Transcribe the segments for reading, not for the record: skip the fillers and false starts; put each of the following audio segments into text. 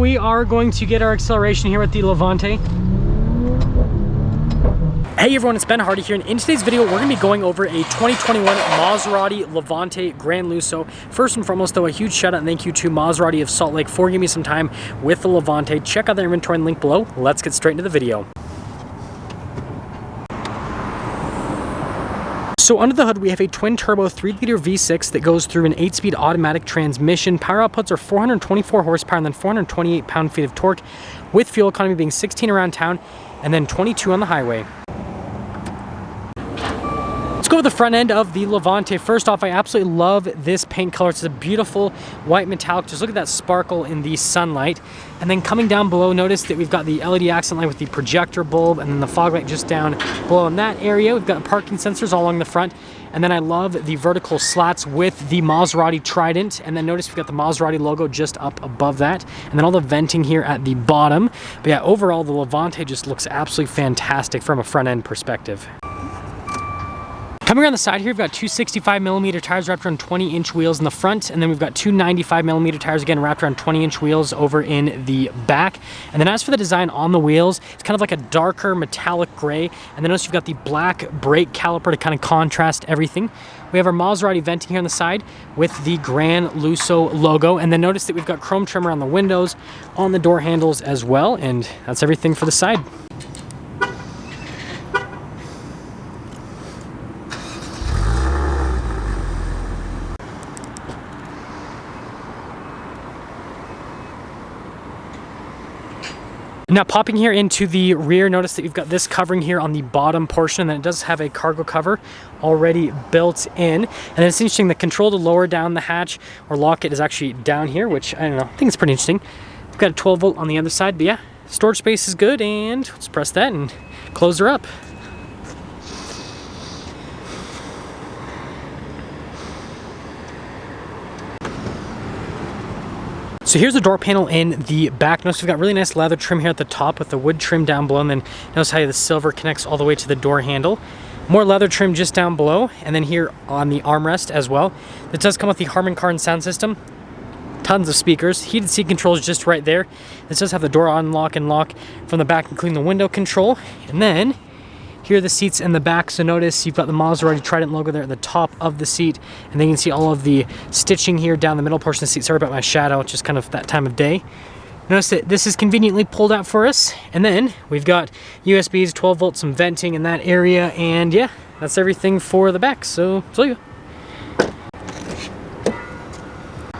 we are going to get our acceleration here with the Levante. Hey everyone, it's Ben Hardy here, and in today's video we're going to be going over a 2021 Maserati Levante GranLusso. First and foremost though, a huge shout out and thank you to Maserati of Salt Lake for giving me some time with the Levante. Check out their inventory and link below. Let's get straight into the video. So under the hood, we have a twin-turbo 3-liter V6 that goes through an 8-speed automatic transmission. Power outputs are 424 horsepower and then 428 pound-feet of torque, with fuel economy being 16 around town and then 22 on the highway. Let's go with the front end of the Levante. First off, I absolutely love this paint color. It's a beautiful white metallic. Just look at that sparkle in the sunlight. And then coming down below, notice that we've got the LED accent light with the projector bulb and then the fog light just down below in that area. We've got parking sensors all along the front. And then I love the vertical slats with the Maserati Trident. And then notice we've got the Maserati logo just up above that. And then all the venting here at the bottom. But yeah, overall, the Levante just looks absolutely fantastic from a front end perspective. Coming around the side here, we've got two 65mm tires wrapped around 20-inch wheels in the front, and then we've got two 95mm tires again wrapped around 20-inch wheels over in the back. And then as for the design on the wheels, it's kind of like a darker metallic gray, and then notice you've got the black brake caliper to kind of contrast everything. We have our Maserati venting here on the side with the GranLusso logo, and then notice that we've got chrome trim around the windows, on the door handles as well, and that's everything for the side. Now popping here into the rear, notice that you've got this covering here on the bottom portion, and then it does have a cargo cover already built in. And then it's interesting, the control to lower down the hatch or lock it is actually down here, which I don't know, I think it's pretty interesting. We've got a 12 volt on the other side, but yeah, storage space is good, and let's press that and close her up. So here's the door panel in the back. Notice we've got really nice leather trim here at the top with the wood trim down below, and then notice how the silver connects all the way to the door handle. More leather trim just down below, and then here on the armrest as well. It does come with the Harman Kardon sound system. Tons of speakers, heated seat controls just right there. This does have the door unlock and lock from the back, including the window control. And then here are the seats in the back. So notice you've got the Maserati Trident logo there at the top of the seat, and then you can see all of the stitching here down the middle portion of the seat. Sorry about my shadow, it's just kind of that time of day. Notice that this is conveniently pulled out for us, and then we've got USBs, 12 volts, some venting in that area, and yeah, that's everything for the back. So you go.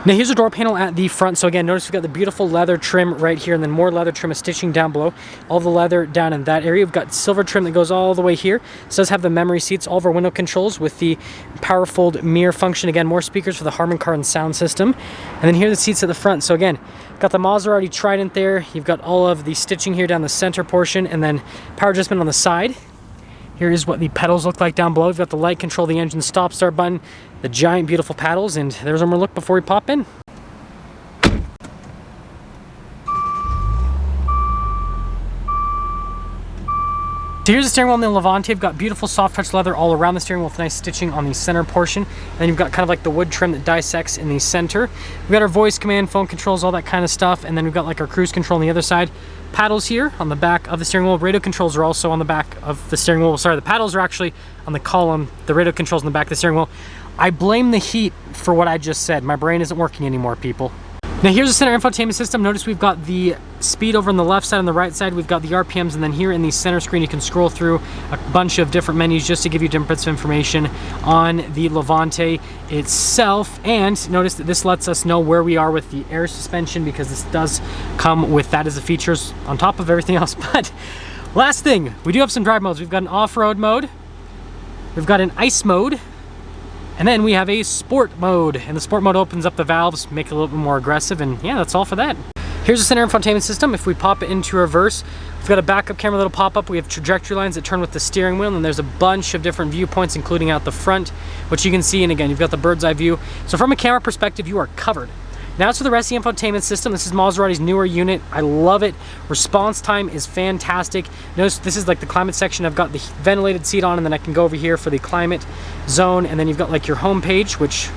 Now here's a door panel at the front. So again, notice we've got the beautiful leather trim right here, and then more leather trim is stitching down below. All the leather down in that area. We've got silver trim that goes all the way here. This does have the memory seats, all of our window controls with the power fold mirror function. Again, more speakers for the Harman Kardon sound system. And then here are the seats at the front. So again, got the Maserati Trident there. You've got all of the stitching here down the center portion, and then power adjustment on the side. Here is what the pedals look like down below. We've got the light control, the engine stop start button, the giant beautiful paddles, and there's one more look before we pop in. So here's the steering wheel on the Levante. We've got beautiful soft touch leather all around the steering wheel with nice stitching on the center portion. And then you've got kind of like the wood trim that dissects in the center. We've got our voice command, phone controls, all that kind of stuff. And then we've got like our cruise control on the other side. Paddles here on the back of the steering wheel. Radio controls are also on the back of the steering wheel. Sorry, the paddles are actually on the column. The radio controls on the back of the steering wheel. I blame the heat for what I just said. My brain isn't working anymore, people. Now here's the center infotainment system. Notice we've got the speed over on the left side and the right side. We've got the RPMs, and then here in the center screen you can scroll through a bunch of different menus just to give you different bits of information on the Levante itself. And notice that this lets us know where we are with the air suspension, because this does come with that as the features on top of everything else. But last thing, we do have some drive modes. We've got an off-road mode, we've got an ice mode, and then we have a sport mode, and the sport mode opens up the valves, make it a little bit more aggressive, and yeah, that's all for that. Here's the center infotainment system. If we pop it into reverse, we've got a backup camera that'll pop up. We have trajectory lines that turn with the steering wheel, and there's a bunch of different viewpoints, including out the front, which you can see, and again, you've got the bird's eye view. So from a camera perspective, you are covered. Now it's for the rest of the infotainment system. This is Maserati's newer unit. I love it. Response time is fantastic. Notice this is like the climate section. I've got the ventilated seat on, and then I can go over here for the climate zone, and then you've got like your home page, which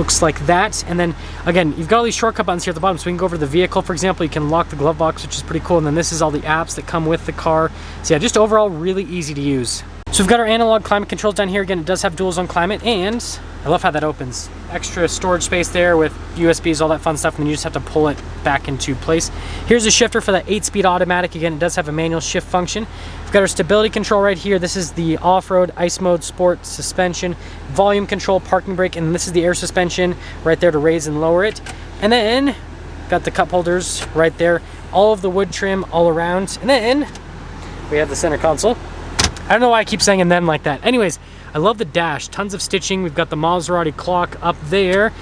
looks like that. And then again, you've got all these shortcut buttons here at the bottom, so we can go over to the vehicle, for example. You can lock the glove box, which is pretty cool. And then this is all the apps that come with the car. So yeah, just overall really easy to use. So we've got our analog climate controls down here. Again, it does have dual zone climate, and I love how that opens. Extra storage space there with USBs, all that fun stuff, and then you just have to pull it back into place. Here's a shifter for that 8-speed automatic. Again, it does have a manual shift function. We've got our stability control right here. This is the off-road, ice mode, sport, suspension, volume control, parking brake, and this is the air suspension right there to raise and lower it. And then got the cup holders right there, all of the wood trim all around. And then we have the center console. I don't know why I keep saying and then like that. Anyways, I love the dash, tons of stitching. We've got the Maserati clock up there.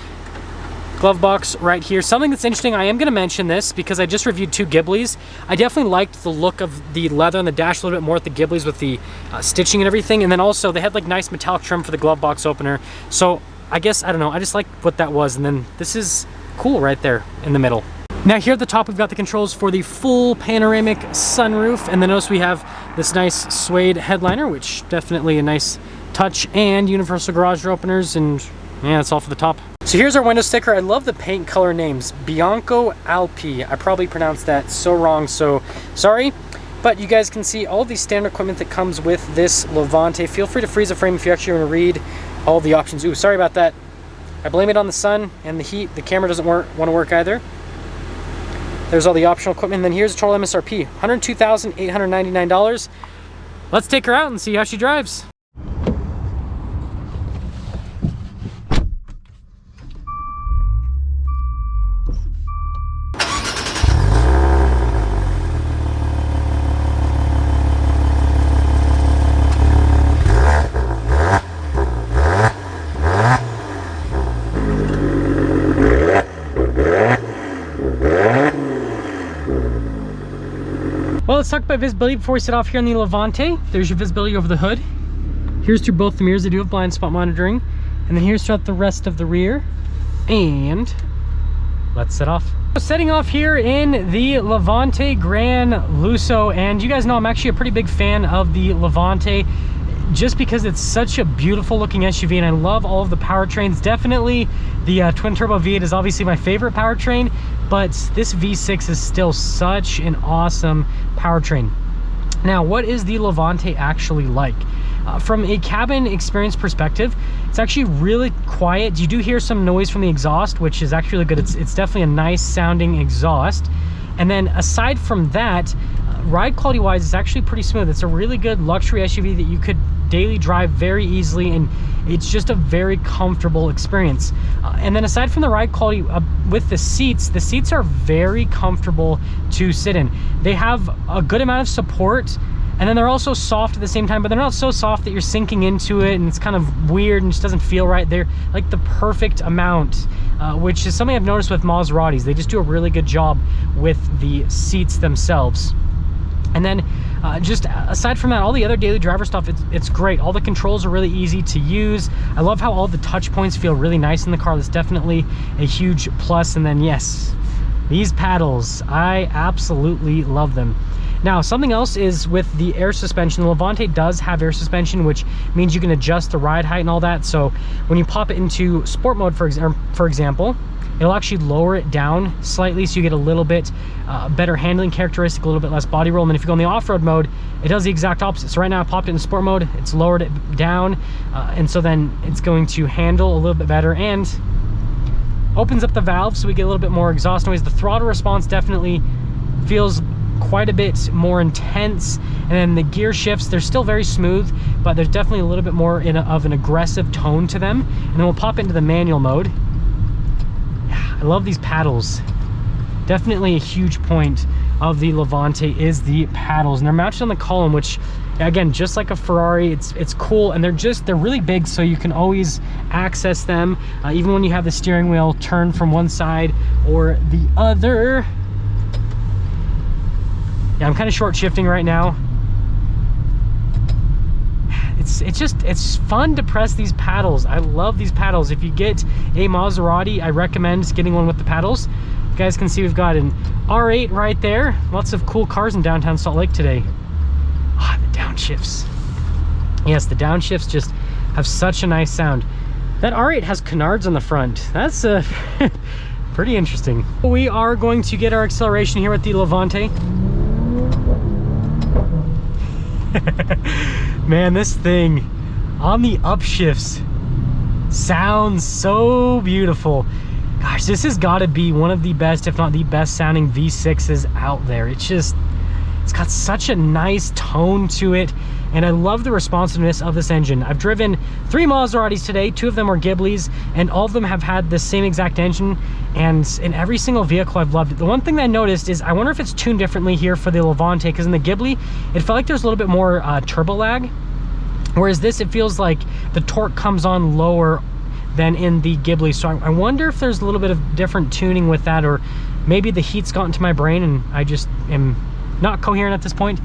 Glove box right here. Something that's interesting, I am gonna mention this because I just reviewed 2 Ghiblies. I definitely liked the look of the leather on the dash a little bit more at the Ghiblies with the stitching and everything. And then also they had like nice metallic trim for the glove box opener. So I guess, I don't know, I just like what that was. And then this is cool right there in the middle. Now here at the top, we've got the controls for the full panoramic sunroof, and then notice we have this nice suede headliner, which definitely a nice touch, and universal garage door openers, and yeah, that's all for the top. So here's our window sticker. I love the paint color names. Bianco Alpi. I probably pronounced that so wrong, so sorry. But you guys can see all the standard equipment that comes with this Levante. Feel free to freeze the frame if you actually want to read all the options. Ooh, sorry about that. I blame it on the sun and the heat. The camera doesn't want to work either. There's all the optional equipment. And then here's the total MSRP, $102,899. Let's take her out and see how she drives. Well, let's talk about visibility before we set off here on the Levante. There's your visibility over the hood. Here's through both the mirrors. They do have blind spot monitoring. And then here's throughout the rest of the rear. And let's set off. Setting off here in the Levante GranLusso. And you guys know I'm actually a pretty big fan of the Levante, just because it's such a beautiful looking SUV, and I love all of the powertrains. Definitely the twin turbo V8 is obviously my favorite powertrain, but this V6 is still such an awesome powertrain. Now, what is the Levante actually like? From a cabin experience perspective, it's actually really quiet. You do hear some noise from the exhaust, which is actually good. It's definitely a nice sounding exhaust. And then aside from that, ride quality wise, it's actually pretty smooth. It's a really good luxury SUV that you could daily drive very easily, and it's just a very comfortable experience. And then aside from the ride quality, with the seats are very comfortable to sit in. They have a good amount of support, and then they're also soft at the same time, but they're not so soft that you're sinking into it and it's kind of weird and just doesn't feel right. They're like the perfect amount, which is something I've noticed with Maseratis. They just do a really good job with the seats themselves. And then just aside from that, all the other daily driver stuff, it's great. All the controls are really easy to use. I love how all the touch points feel really nice in the car. That's definitely a huge plus. And then yes, these paddles, I absolutely love them. Now, something else is with the air suspension. The Levante does have air suspension, which means you can adjust the ride height and all that. So when you pop it into sport mode, for example, it'll actually lower it down slightly, so you get a little bit better handling characteristic, a little bit less body roll. And then if you go in the off-road mode, it does the exact opposite. So right now I popped it in sport mode, it's lowered it down, and so then it's going to handle a little bit better and opens up the valve, so we get a little bit more exhaust noise. The throttle response definitely feels quite a bit more intense, and then the gear shifts, they're still very smooth, but there's definitely a little bit more of an aggressive tone to them. And then we'll pop into the manual mode. I love these paddles. Definitely a huge point of the Levante is the paddles, and they're mounted on the column, which again, just like a Ferrari, it's cool. And they're really big, so you can always access them, even when you have the steering wheel turned from one side or the other. Yeah, I'm kind of short shifting right now. It's fun to press these paddles. I love these paddles. If you get a Maserati, I recommend getting one with the paddles. You guys can see we've got an R8 right there. Lots of cool cars in downtown Salt Lake today. Ah, the downshifts. Yes, the downshifts just have such a nice sound. That R8 has canards on the front. That's pretty interesting. We are going to get our acceleration here with the Levante. Man, this thing on the upshifts sounds so beautiful. Gosh, this has got to be one of the best, if not the best sounding V6s out there. It's got such a nice tone to it, and I love the responsiveness of this engine. I've driven 3 Maseratis today, 2 of them are Ghiblis, and all of them have had the same exact engine, and in every single vehicle I've loved it. The one thing that I noticed is I wonder if it's tuned differently here for the Levante, because in the Ghibli, it felt like there's a little bit more turbo lag, whereas this, it feels like the torque comes on lower than in the Ghibli. So I wonder if there's a little bit of different tuning with that, or maybe the heat's gotten to my brain and I just am not coherent at this point.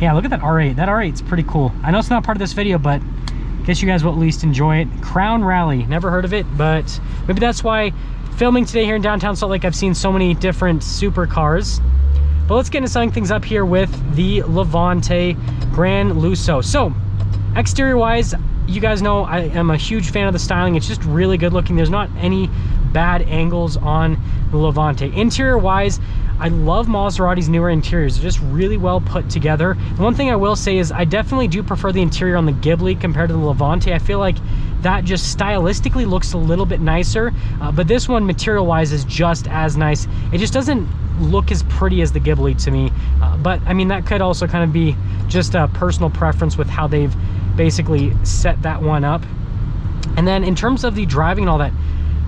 Yeah, look at that R8. That R8's pretty cool. I know it's not part of this video, but I guess you guys will at least enjoy it. Crown Rally, never heard of it, but maybe that's why filming today here in downtown Salt Lake, I've seen so many different supercars. But let's get into setting things up here with the Levante GranLusso. So, exterior wise, you guys know I am a huge fan of the styling. It's just really good looking. There's not any bad angles on the Levante. Interior wise, I love Maserati's newer interiors. They're just really well put together. And one thing I will say is I definitely do prefer the interior on the Ghibli compared to the Levante. I feel like that just stylistically looks a little bit nicer, but this one material wise is just as nice. It just doesn't look as pretty as the Ghibli to me, but I mean, that could also kind of be just a personal preference with how they've basically set that one up. And then in terms of the driving and all that,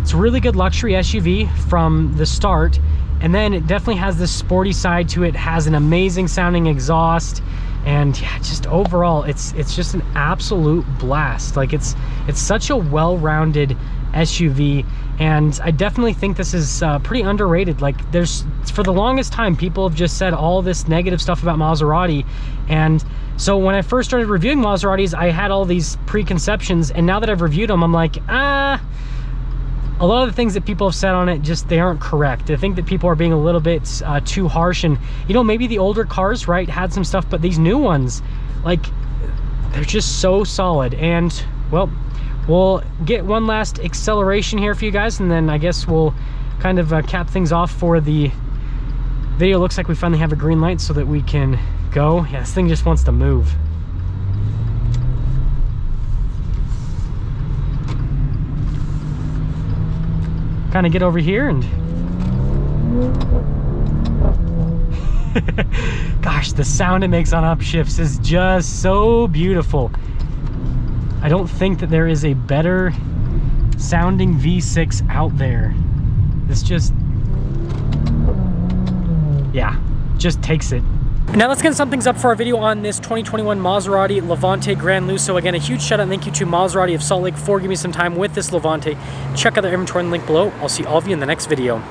it's a really good luxury SUV from the start, and then it definitely has this sporty side to it. Has an amazing sounding exhaust, and yeah, just overall it's just an absolute blast. Like it's such a well-rounded SUV, and I definitely think this is pretty underrated. Like, for the longest time, people have just said all this negative stuff about Maserati, and so when I first started reviewing Maseratis, I had all these preconceptions, and now that I've reviewed them, I'm like, a lot of the things that people have said on it, just they aren't correct. I think that people are being a little bit too harsh, and you know, maybe the older cars, right, had some stuff, but these new ones, like, they're just so solid. And well, we'll get one last acceleration here for you guys, and then I guess we'll kind of cap things off for the video. Looks like we finally have a green light so that we can go. Yeah, this thing just wants to move. Kind of get over here and gosh, the sound it makes on upshifts is just so beautiful. I don't think that there is a better sounding V6 out there. This just, yeah, just takes it. Now let's get some things up for our video on this 2021 Maserati Levante GranLusso. Again, a huge shout out and thank you to Maserati of Salt Lake for giving me some time with this Levante. Check out their inventory in the link below. I'll see all of you in the next video.